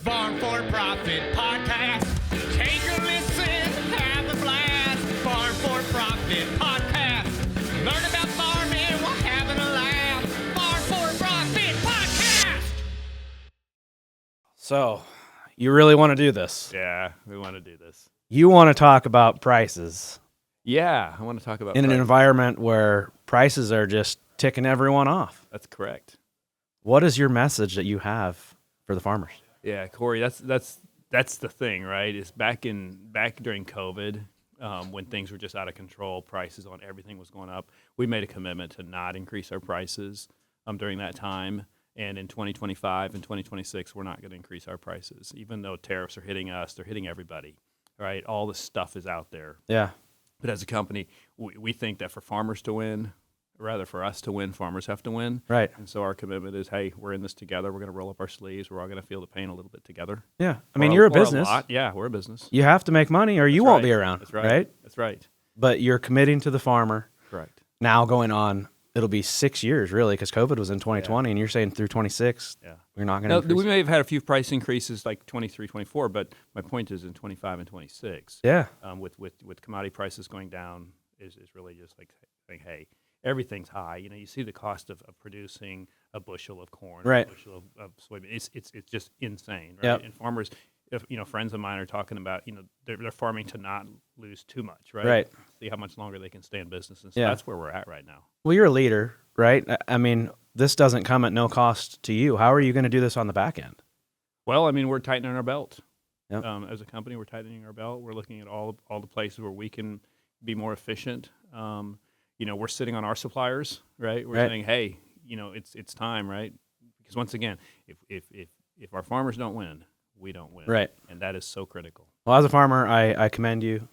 Farm for Profit Podcast. Take a listen, have a blast. Farm for Profit Podcast. Learn about farming while having a laugh. Farm for Profit Podcast. So, you really want to do this? Yeah, we want to do this. You want to talk about prices Yeah, I want to talk about in an prices. environment where prices are just ticking everyone off. That's correct. What is your message that you have for the farmers? Yeah, Corey, that's the thing, right? Is back during COVID, when things were just out of control, prices on everything was going up. We made a commitment to not increase our prices during that time. And in 2025 and 2026, we're not going to increase our prices, even though tariffs are hitting us. They're hitting everybody, right? All the stuff is out there. Yeah. But as a company, we think that for farmers to win, rather for us to win, farmers have to win. Right. And so our commitment is, hey, we're in this together. We're going to roll up our sleeves. We're all going to feel the pain a little bit together. Yeah. I mean, you're a business. Yeah, we're a business. You have to make money or you won't be around. That's right. That's right. But you're committing to the farmer. Correct. Now going on, it'll be 6 years really because COVID was in 2020 and you're saying through 26, you're not going to increase. We may have had a few price increases like 23, 24, but my point is in 25 and 26. Yeah. With commodity prices going down is really just like saying, hey, everything's high. You know, you see the cost of producing a bushel of corn, Right. a bushel of soybean. It's just insane, right? Yep. And farmers, friends of mine are talking about, they're farming to not lose too much, right? Right. See how much longer they can stay in business. And so Yeah. that's where we're at right now. Well, you're a leader, right? I mean, this doesn't come at no cost to you. How are you going to do this on the back end? Well, I mean, we're tightening our belt. Yep. As a company, we're tightening our belt. We're looking at all the places where we can be more efficient. We're sitting on our suppliers, right? We're saying, hey, it's time, right? Because once again, if our farmers don't win, we don't win. Right. And that is so critical. Well, as a farmer, I commend you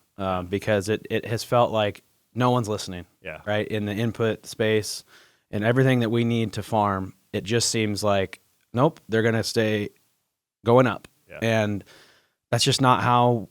because it has felt like no one's listening. Yeah. Right. In the input space and everything that we need to farm, it just seems like, nope, they're going to stay going up. Yeah. And that's just not how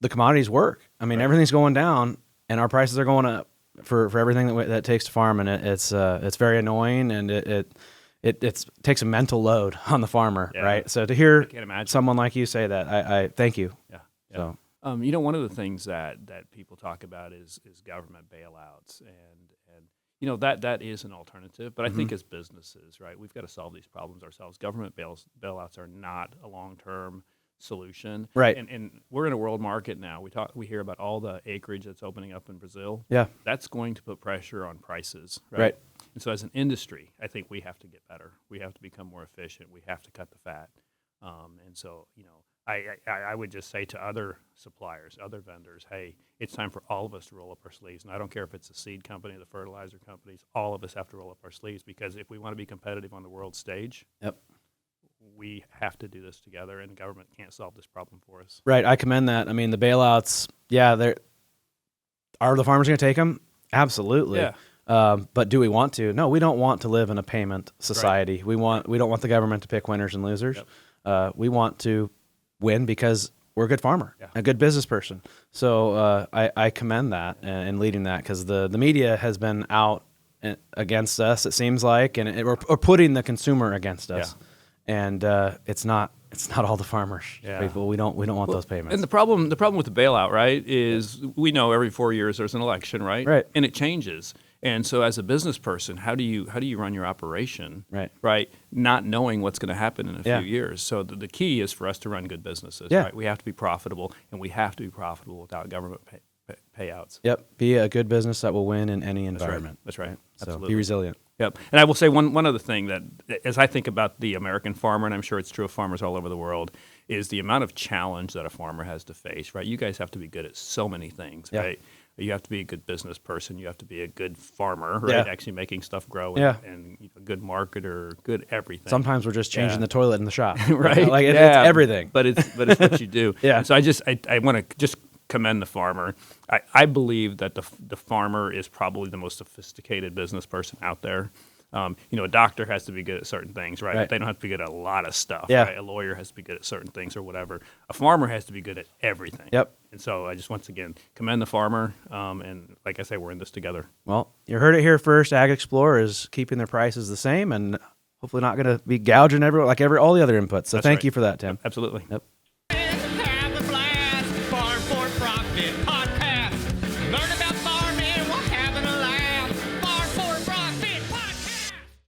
the commodities work. I mean, everything's going down and our prices are going up for everything that it takes to farm. And it's very annoying and it takes a mental load on the farmer. Yeah. Right. So to hear can't imagine. Someone like you say that, I thank you. Yeah. So. One of the things that people talk about is government bailouts, and that is an alternative. But I think as businesses, right, we've got to solve these problems ourselves. Government bailouts are not a long-term solution, Right. And we're in a world market now. We hear about all the acreage that's opening up in Brazil. Yeah. That's going to put pressure on prices, right? Right. And so as an industry, I think we have to get better. We have to become more efficient. We have to cut the fat. And so, I would just say to other suppliers, other vendors, hey, it's time for all of us to roll up our sleeves. And I don't care if it's the seed company, the fertilizer companies, all of us have to roll up our sleeves because if we want to be competitive on the world stage, Yep. we have to do this together, and the government can't solve this problem for us. Right. I commend that. I mean, the bailouts, are the farmers going to take them? Absolutely. Yeah. But do we want to? No, we don't want to live in a payment society. Right. We don't want the government to pick winners and losers. Yep. We want to win because we're a good farmer, Yeah. a good business person. So I commend that and leading that because the media has been out against us, it seems like, and or putting the consumer against us. Yeah. And it's not all the farmers. Yeah. People, we don't want those payments. And the problem with the bailout, right, is we know every 4 years there's an election, right? Right. And it changes. And so as a business person, how do you run your operation, right, not knowing what's going to happen in a Yeah. few years? So the key is for us to run good businesses, Yeah. right? We have to be profitable, and we have to be profitable without government payouts. Yep. Be a good business that will win in any environment. That's right. So Absolutely. be resilient. Yep. And I will say one other thing that, as I think about the American farmer, and I'm sure it's true of farmers all over the world, is the amount of challenge that a farmer has to face, right? You guys have to be good at so many things, Yeah. right? You have to be a good business person. You have to be a good farmer, right? Yeah. Actually making stuff grow, Yeah. and a good marketer, good everything. Sometimes we're just changing Yeah. the toilet in the shop, right? Like it's Yeah. everything. But it's what you do. Yeah. And so I want to just commend the farmer. I believe that the farmer is probably the most sophisticated business person out there. A doctor has to be good at certain things, right? Right. They don't have to be good at a lot of stuff. Yeah. Right? A lawyer has to be good at certain things or whatever. A farmer has to be good at everything. Yep. And so I just once again commend the farmer. And like I say, we're in this together. Well, you heard it here first. AgXplore is keeping their prices the same, and hopefully not going to be gouging everyone like all the other inputs. So That's thank right. you for that, Tim. Absolutely. Yep. Have a blast. Farm for Profit